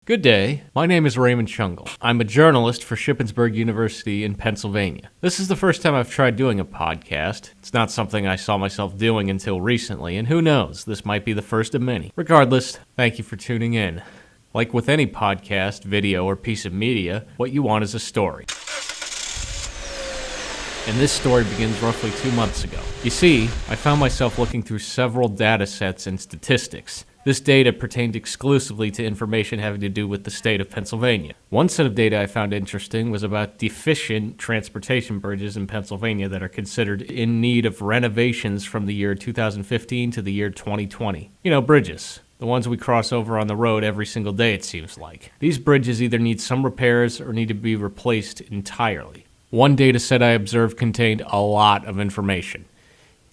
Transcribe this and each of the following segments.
Good day. My name is Raymond Schungel. I'm a journalist for Shippensburg University in Pennsylvania. This is the first time I've tried doing a podcast. It's not something I saw myself doing until recently, and who knows, this might be the first of many. Regardless, thank you for tuning in. Like with any podcast, video, or piece of media, what you want is a story. And this story begins roughly 2 months ago. You see, I found myself looking through several data sets and statistics. This data pertained exclusively to information having to do with the state of Pennsylvania. One set of data I found interesting was about deficient transportation bridges in Pennsylvania that are considered in need of renovations from the year 2015 to the year 2020. You know, bridges. The ones we cross over on the road every single day, it seems like. These bridges either need some repairs or need to be replaced entirely. One data set I observed contained a lot of information.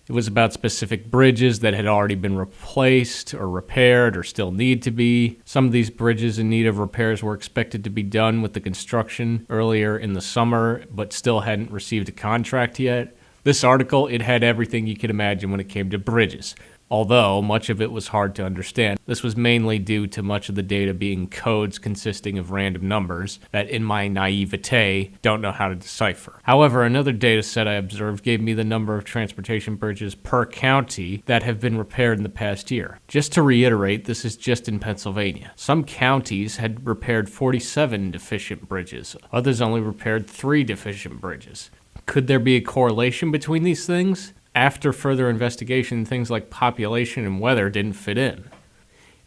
It was about specific bridges that had already been replaced or repaired or still need to be. Some of these bridges in need of repairs were expected to be done with the construction earlier in the summer, but still hadn't received a contract yet. This article, it had everything you could imagine when it came to bridges. Although much of it was hard to understand. This was mainly due to much of the data being codes consisting of random numbers that in my naivete don't know how to decipher. However, another data set I observed gave me the number of transportation bridges per county that have been repaired in the past year. Just to reiterate, this is just in Pennsylvania. Some counties had repaired 47 deficient bridges. Others only repaired 3 deficient bridges. Could there be a correlation between these things? After further investigation, things like population and weather didn't fit in.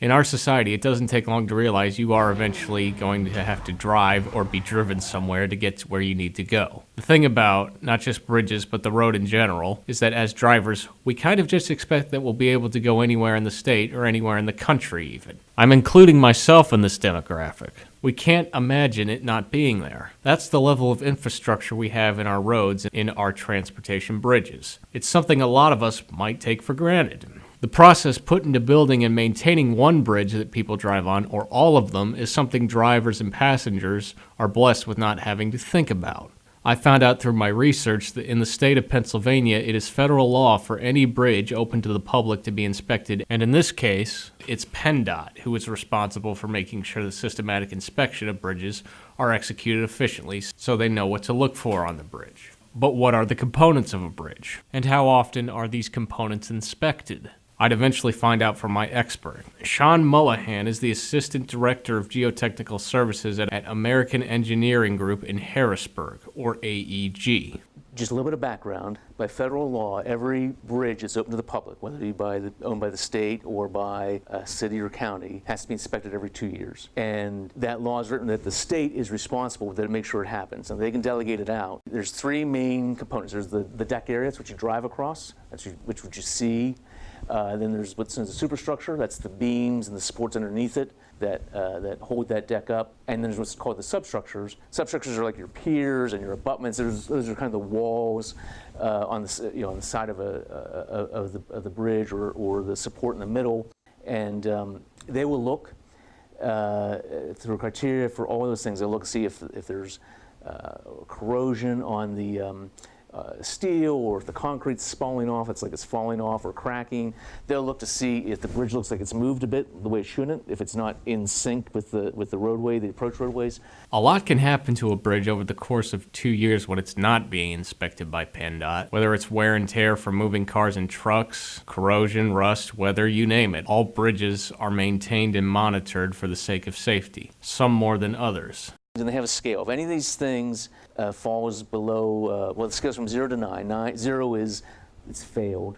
In our society, it doesn't take long to realize you are eventually going to have to drive or be driven somewhere to get to where you need to go. The thing about not just bridges, but the road in general, is that as drivers, we kind of just expect that we'll be able to go anywhere in the state or anywhere in the country even. I'm including myself in this demographic. We can't imagine it not being there. That's the level of infrastructure we have in our roads and in our transportation bridges. It's something a lot of us might take for granted. The process put into building and maintaining one bridge that people drive on, or all of them, is something drivers and passengers are blessed with not having to think about. I found out through my research that in the state of Pennsylvania, it is federal law for any bridge open to the public to be inspected, and in this case, it's PennDOT who is responsible for making sure the systematic inspection of bridges are executed efficiently so they know what to look for on the bridge. But what are the components of a bridge? And how often are these components inspected? I'd eventually find out from my expert. Sean Mullahan is the Assistant Director of Geotechnical Services at American Engineering Group in Harrisburg, or AEG. Just a little bit of background. By federal law, every bridge that's open to the public, whether it be owned by the state or by a city or county, has to be inspected every 2 years. And that law is written that the state is responsible to make sure it happens. And they can delegate it out. There's 3 main components. There's the deck area, that's what you drive across, that's what you see. Then there's what's known as the superstructure, that's the beams and the supports underneath it that hold that deck up. And then there's what's called the substructures. Substructures are like your piers and your abutments. Those are kind of the walls on the side of the bridge or the support in the middle. And they will look through criteria for all of those things. They'll look to see if there's corrosion on the steel, or if the concrete's falling off, it's like it's falling off or cracking. They'll look to see if the bridge looks like it's moved a bit the way it shouldn't, if it's not in sync with the roadway, the approach roadways. A lot can happen to a bridge over the course of 2 years when it's not being inspected by PennDOT. Whether it's wear and tear from moving cars and trucks, corrosion, rust, weather, you name it. All bridges are maintained and monitored for the sake of safety, some more than others. And they have a scale. If any of these things falls below, well, the scale's from 0 to 9. 0 is it's failed.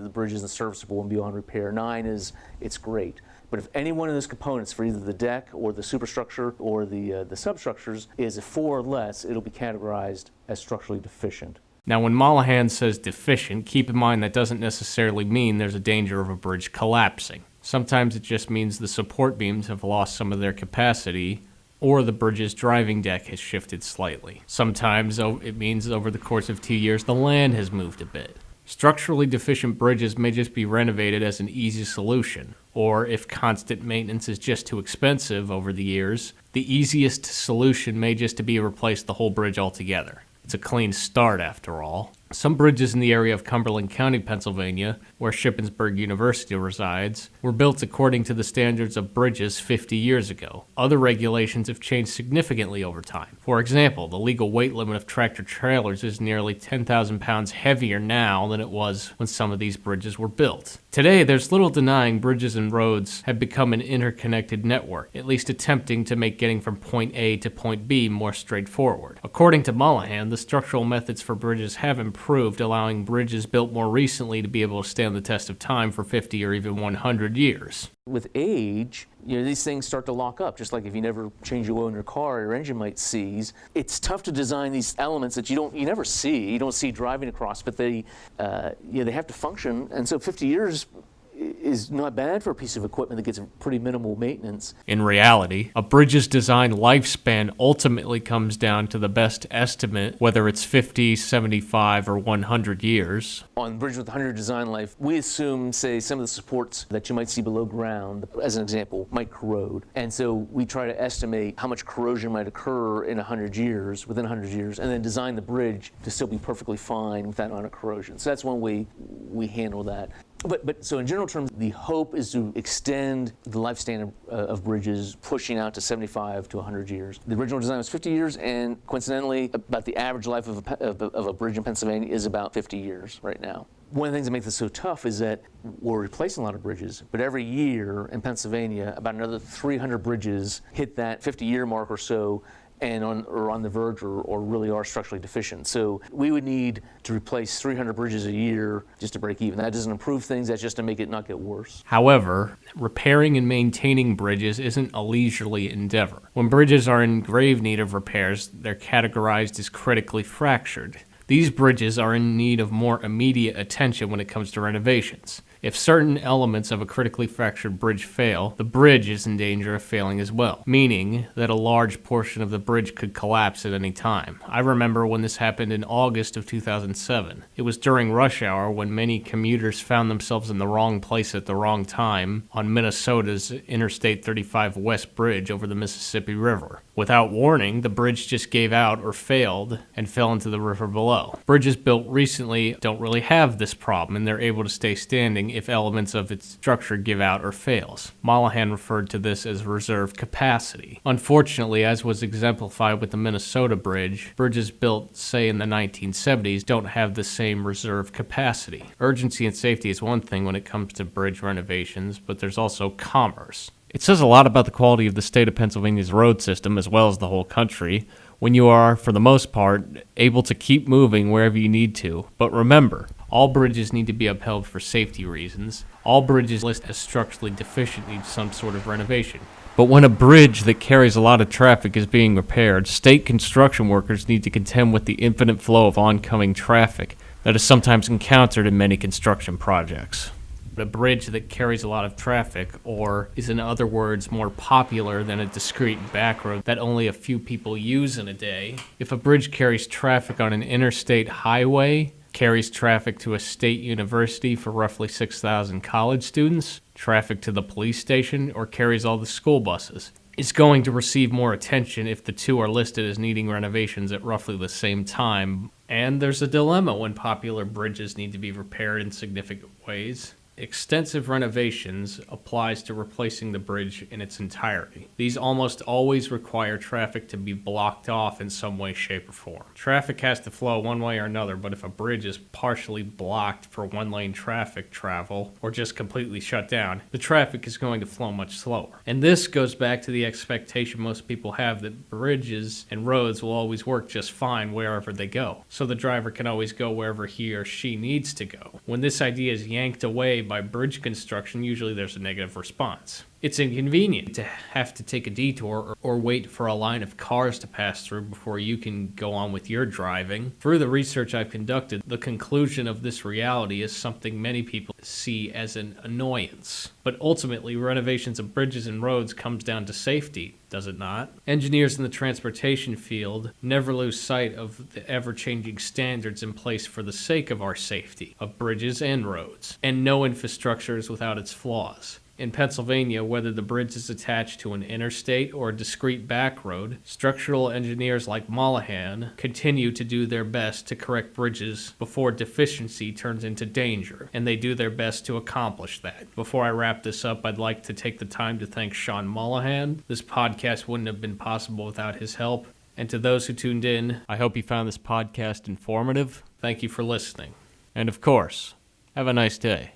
The bridge isn't serviceable and beyond repair. 9 is it's great. But if any one of those components for either the deck or the superstructure or the substructures is a 4 or less, it'll be categorized as structurally deficient. Now, when Mullahan says deficient, keep in mind that doesn't necessarily mean there's a danger of a bridge collapsing. Sometimes it just means the support beams have lost some of their capacity, or the bridge's driving deck has shifted slightly. Sometimes it means over the course of 2 years the land has moved a bit. Structurally deficient bridges may just be renovated as an easy solution, or if constant maintenance is just too expensive over the years, the easiest solution may just to be replace the whole bridge altogether. It's a clean start after all. Some bridges in the area of Cumberland County, Pennsylvania, where Shippensburg University resides, were built according to the standards of bridges 50 years ago. Other regulations have changed significantly over time. For example, the legal weight limit of tractor trailers is nearly 10,000 pounds heavier now than it was when some of these bridges were built. Today, there's little denying bridges and roads have become an interconnected network, at least attempting to make getting from point A to point B more straightforward. According to Mullahan, the structural methods for bridges have improved, allowing bridges built more recently to be able to stand the test of time for 50 or even 100 years. With age, these things start to lock up, just like if you never change the oil in your car, your engine might seize. It's tough to design these elements that you never see. You don't see driving across, but they have to function. And so 50 years is not bad for a piece of equipment that gets a pretty minimal maintenance. In reality, a bridge's design lifespan ultimately comes down to the best estimate, whether it's 50, 75, or 100 years. On bridges with 100 design life, we assume, say, some of the supports that you might see below ground, as an example, might corrode. And so we try to estimate how much corrosion might occur in 100 years, within 100 years, and then design the bridge to still be perfectly fine with that amount of corrosion. So that's one way we handle that. But so in general terms, the hope is to extend the lifespan of bridges, pushing out to 75 to 100 years. The original design was 50 years, and coincidentally, about the average life of a bridge in Pennsylvania is about 50 years right now. One of the things that makes this so tough is that we're replacing a lot of bridges, but every year in Pennsylvania, about another 300 bridges hit that 50-year mark or so, and are on the verge or really are structurally deficient. So we would need to replace 300 bridges a year just to break even. That doesn't improve things, that's just to make it not get worse. However, repairing and maintaining bridges isn't a leisurely endeavor. When bridges are in grave need of repairs, they're categorized as critically fractured. These bridges are in need of more immediate attention when it comes to renovations. If certain elements of a critically fractured bridge fail, the bridge is in danger of failing as well, meaning that a large portion of the bridge could collapse at any time. I remember when this happened in August of 2007. It was during rush hour when many commuters found themselves in the wrong place at the wrong time on Minnesota's Interstate 35 West Bridge over the Mississippi River. Without warning, the bridge just gave out or failed and fell into the river below. Bridges built recently don't really have this problem, and they're able to stay standing if elements of its structure give out or fails. Mullahan referred to this as reserve capacity. Unfortunately, as was exemplified with the Minnesota Bridge, bridges built, say, in the 1970s don't have the same reserve capacity. Urgency and safety is one thing when it comes to bridge renovations, but there's also commerce. It says a lot about the quality of the state of Pennsylvania's road system as well as the whole country when you are, for the most part, able to keep moving wherever you need to. But remember, all bridges need to be upheld for safety reasons. All bridges listed as structurally deficient need some sort of renovation. But when a bridge that carries a lot of traffic is being repaired, state construction workers need to contend with the infinite flow of oncoming traffic that is sometimes encountered in many construction projects. A bridge that carries a lot of traffic, or is in other words more popular than a discrete back road that only a few people use in a day. If a bridge carries traffic on an interstate highway, carries traffic to a state university for roughly 6,000 college students, traffic to the police station, or carries all the school buses, it's going to receive more attention if the two are listed as needing renovations at roughly the same time. And there's a dilemma when popular bridges need to be repaired in significant ways. Extensive renovations applies to replacing the bridge in its entirety. These almost always require traffic to be blocked off in some way, shape, or form. Traffic has to flow one way or another, but if a bridge is partially blocked for one-lane traffic travel or just completely shut down, the traffic is going to flow much slower. And this goes back to the expectation most people have that bridges and roads will always work just fine wherever they go, so the driver can always go wherever he or she needs to go. When this idea is yanked away by bridge construction, usually there's a negative response. It's inconvenient to have to take a detour or wait for a line of cars to pass through before you can go on with your driving. Through the research I've conducted, the conclusion of this reality is something many people see as an annoyance. But ultimately, renovations of bridges and roads comes down to safety, does it not? Engineers in the transportation field never lose sight of the ever-changing standards in place for the sake of our safety, of bridges and roads. And no infrastructure is without its flaws. In Pennsylvania, whether the bridge is attached to an interstate or a discrete back road, structural engineers like Mollahan continue to do their best to correct bridges before deficiency turns into danger, and they do their best to accomplish that. Before I wrap this up, I'd like to take the time to thank Sean Mollahan. This podcast wouldn't have been possible without his help. And to those who tuned in, I hope you found this podcast informative. Thank you for listening. And of course, have a nice day.